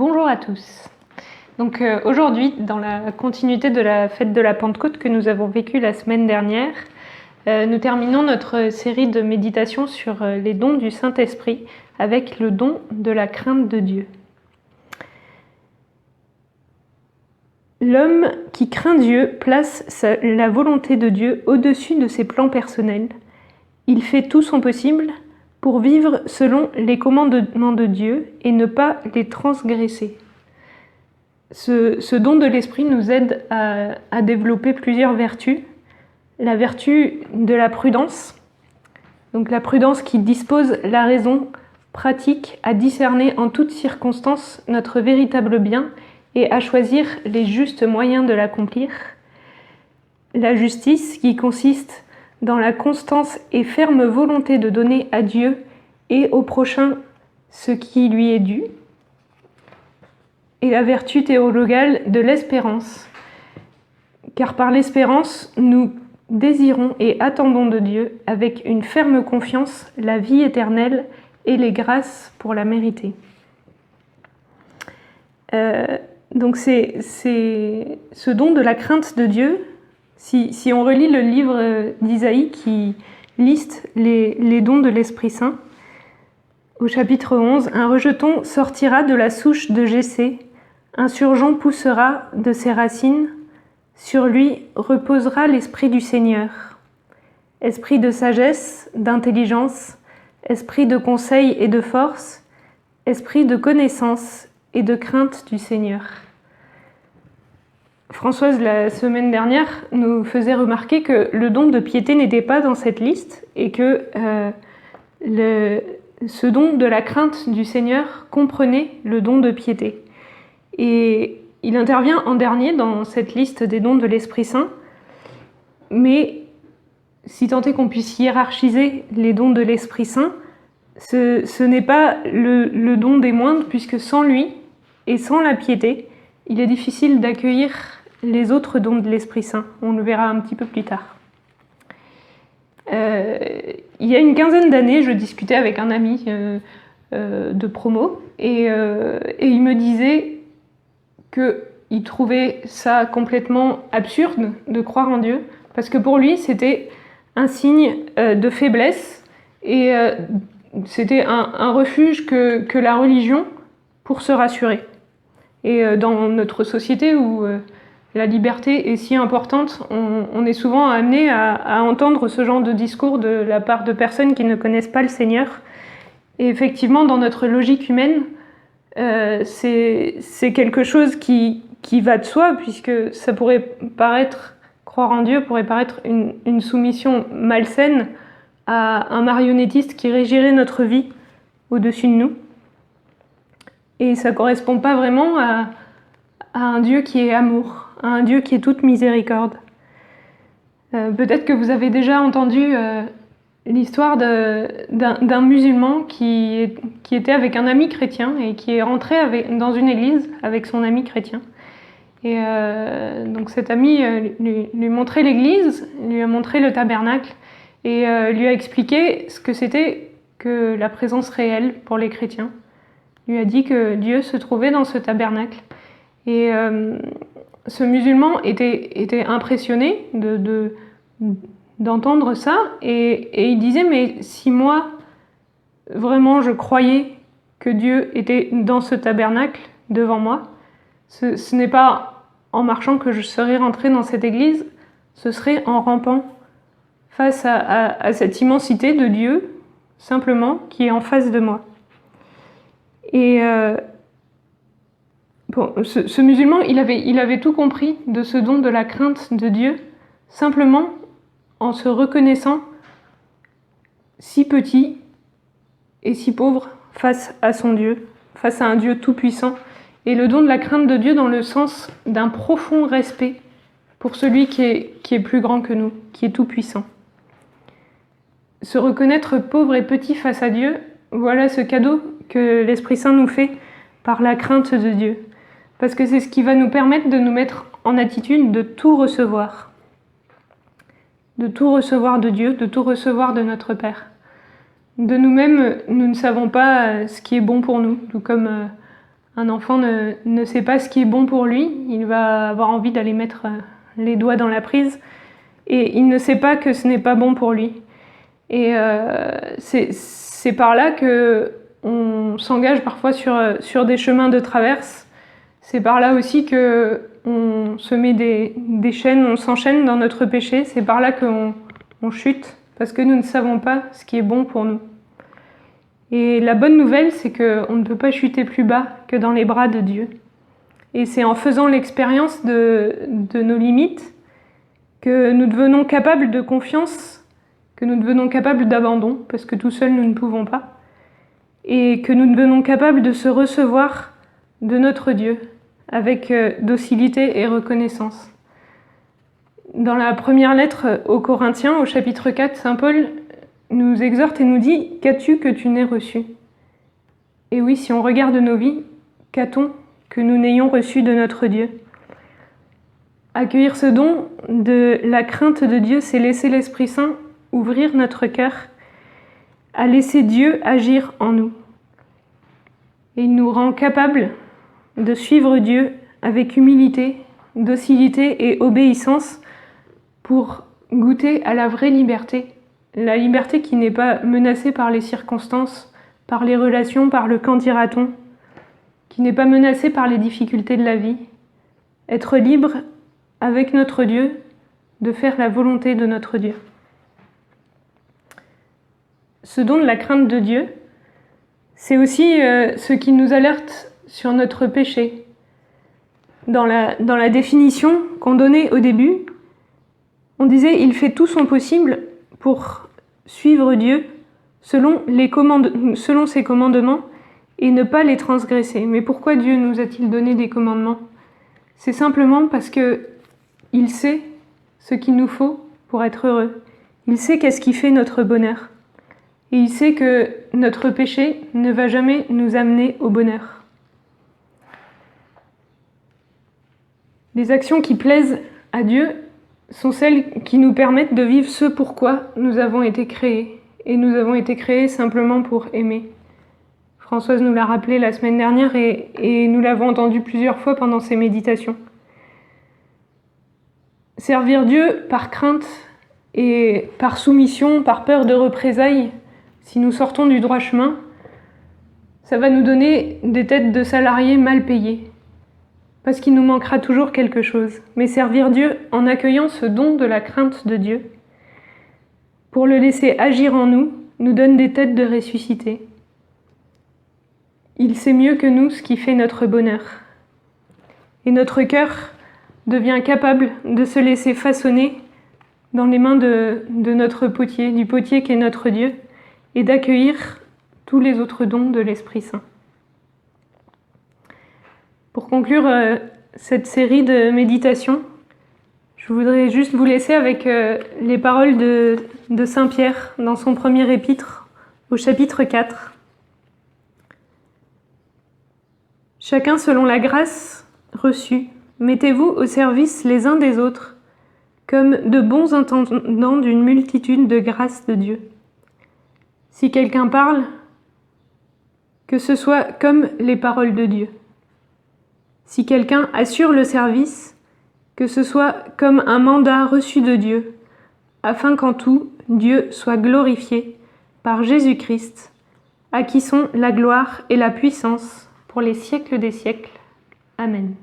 Bonjour à tous. Donc aujourd'hui, dans la continuité de la fête de la Pentecôte que nous avons vécue la semaine dernière, nous terminons notre série de méditations sur les dons du Saint-Esprit avec le don de la crainte de Dieu. L'homme qui craint Dieu place la volonté de Dieu au-dessus de ses plans personnels. Il fait tout son possible pour vivre selon les commandements de Dieu et ne pas les transgresser. Ce don de l'esprit nous aide à développer plusieurs vertus. La vertu de la prudence, donc la prudence qui dispose la raison pratique à discerner en toutes circonstances notre véritable bien et à choisir les justes moyens de l'accomplir. La justice qui consiste dans la constance et ferme volonté de donner à Dieu et au prochain ce qui lui est dû. Et la vertu théologale de l'espérance, car par l'espérance, nous désirons et attendons de Dieu avec une ferme confiance la vie éternelle et les grâces pour la mériter. Donc c'est ce don de la crainte de Dieu. Si on relit le livre d'Isaïe qui liste les dons de l'Esprit Saint, au chapitre 11, « Un rejeton sortira de la souche de Jessé, un surgeon poussera de ses racines, sur lui reposera l'Esprit du Seigneur. Esprit de sagesse, d'intelligence, esprit de conseil et de force, esprit de connaissance et de crainte du Seigneur. » Françoise, la semaine dernière, nous faisait remarquer que le don de piété n'était pas dans cette liste et que ce don de la crainte du Seigneur comprenait le don de piété. Et il intervient en dernier dans cette liste des dons de l'Esprit Saint, mais si tant est qu'on puisse hiérarchiser les dons de l'Esprit Saint, ce n'est pas le don des moindres, puisque sans lui et sans la piété, il est difficile d'accueillir les autres dons de l'Esprit Saint. On le verra un petit peu plus tard. Il y a une quinzaine d'années, je discutais avec un ami de promo et il me disait qu'il trouvait ça complètement absurde de croire en Dieu, parce que pour lui, c'était un signe de faiblesse et c'était un refuge que la religion pour se rassurer. Et dans notre société où la liberté est si importante, on est souvent amené à entendre ce genre de discours de la part de personnes qui ne connaissent pas le Seigneur. Et effectivement, dans notre logique humaine, c'est quelque chose qui va de soi, puisque ça pourrait paraître, croire en Dieu pourrait paraître une soumission malsaine à un marionnettiste qui régirait notre vie au-dessus de nous. Et ça ne correspond pas vraiment à un Dieu qui est amour, à un Dieu qui est toute miséricorde. Peut-être que vous avez déjà entendu l'histoire d'un musulman qui était avec un ami chrétien et qui est rentré dans une église avec son ami chrétien. Et donc cet ami lui montrait l'église, lui a montré le tabernacle et lui a expliqué ce que c'était que la présence réelle pour les chrétiens. Il lui a dit que Dieu se trouvait dans ce tabernacle. Et ce musulman était impressionné d'entendre ça, et il disait, mais si moi, vraiment, je croyais que Dieu était dans ce tabernacle devant moi, ce n'est pas en marchant que je serais rentré dans cette église, ce serait en rampant face à cette immensité de Dieu, simplement, qui est en face de moi. Et ce musulman, il avait tout compris de ce don de la crainte de Dieu, simplement en se reconnaissant si petit et si pauvre face à son Dieu, face à un Dieu tout-puissant, et le don de la crainte de Dieu dans le sens d'un profond respect pour celui qui est plus grand que nous, qui est tout-puissant. Se reconnaître pauvre et petit face à Dieu, voilà ce cadeau que l'Esprit Saint nous fait par la crainte de Dieu. Parce que c'est ce qui va nous permettre de nous mettre en attitude de tout recevoir. De tout recevoir de Dieu, de tout recevoir de notre Père. De nous-mêmes, nous ne savons pas ce qui est bon pour nous, tout comme Un enfant ne sait pas ce qui est bon pour lui, il va avoir envie d'aller mettre les doigts dans la prise, et il ne sait pas que ce n'est pas bon pour lui. Et c'est par là qu'on s'engage parfois sur des chemins de traverse. C'est par là aussi qu'on se met des chaînes, on s'enchaîne dans notre péché. C'est par là qu'on chute, parce que nous ne savons pas ce qui est bon pour nous. Et la bonne nouvelle, c'est qu'on ne peut pas chuter plus bas que dans les bras de Dieu. Et c'est en faisant l'expérience de nos limites que nous devenons capables de confiance, que nous devenons capables d'abandon, parce que tout seuls nous ne pouvons pas, et que nous devenons capables de se recevoir de notre Dieu avec docilité et reconnaissance. Dans la première lettre aux Corinthiens, au chapitre 4, saint Paul nous exhorte et nous dit « Qu'as-tu que tu n'aies reçu ?» Et oui, si on regarde nos vies, qu'a-t-on que nous n'ayons reçu de notre Dieu ? Accueillir ce don de la crainte de Dieu, c'est laisser l'Esprit Saint ouvrir notre cœur à laisser Dieu agir en nous. Et il nous rend capables de suivre Dieu avec humilité, docilité et obéissance pour goûter à la vraie liberté. La liberté qui n'est pas menacée par les circonstances, par les relations, par le qu'en dira-t-on, qui n'est pas menacée par les difficultés de la vie. Être libre avec notre Dieu, de faire la volonté de notre Dieu. Ce don de la crainte de Dieu, c'est aussi ce qui nous alerte sur notre péché. Dans la définition qu'on donnait au début, on disait « il fait tout son possible pour suivre Dieu selon ses commandements et ne pas les transgresser ». Mais pourquoi Dieu nous a-t-il donné des commandements ? C'est simplement parce qu'il sait ce qu'il nous faut pour être heureux. Il sait qu'est-ce qui fait notre bonheur. Et il sait que notre péché ne va jamais nous amener au bonheur. Les actions qui plaisent à Dieu sont celles qui nous permettent de vivre ce pourquoi nous avons été créés. Et nous avons été créés simplement pour aimer. Françoise nous l'a rappelé la semaine dernière et nous l'avons entendu plusieurs fois pendant ses méditations. Servir Dieu par crainte et par soumission, par peur de représailles, si nous sortons du droit chemin, ça va nous donner des têtes de salariés mal payés, parce qu'il nous manquera toujours quelque chose. Mais servir Dieu en accueillant ce don de la crainte de Dieu, pour le laisser agir en nous, nous donne des têtes de ressuscités. Il sait mieux que nous ce qui fait notre bonheur. Et notre cœur devient capable de se laisser façonner dans les mains de notre potier, du potier qu'est notre Dieu, et d'accueillir tous les autres dons de l'Esprit Saint. Pour conclure cette série de méditations, je voudrais juste vous laisser avec les paroles de saint Pierre dans son premier épître, au chapitre 4. Chacun selon la grâce reçue, mettez-vous au service les uns des autres, comme de bons intendants d'une multitude de grâces de Dieu. Si quelqu'un parle, que ce soit comme les paroles de Dieu. Si quelqu'un assure le service, que ce soit comme un mandat reçu de Dieu, afin qu'en tout, Dieu soit glorifié par Jésus-Christ, à qui sont la gloire et la puissance pour les siècles des siècles. Amen.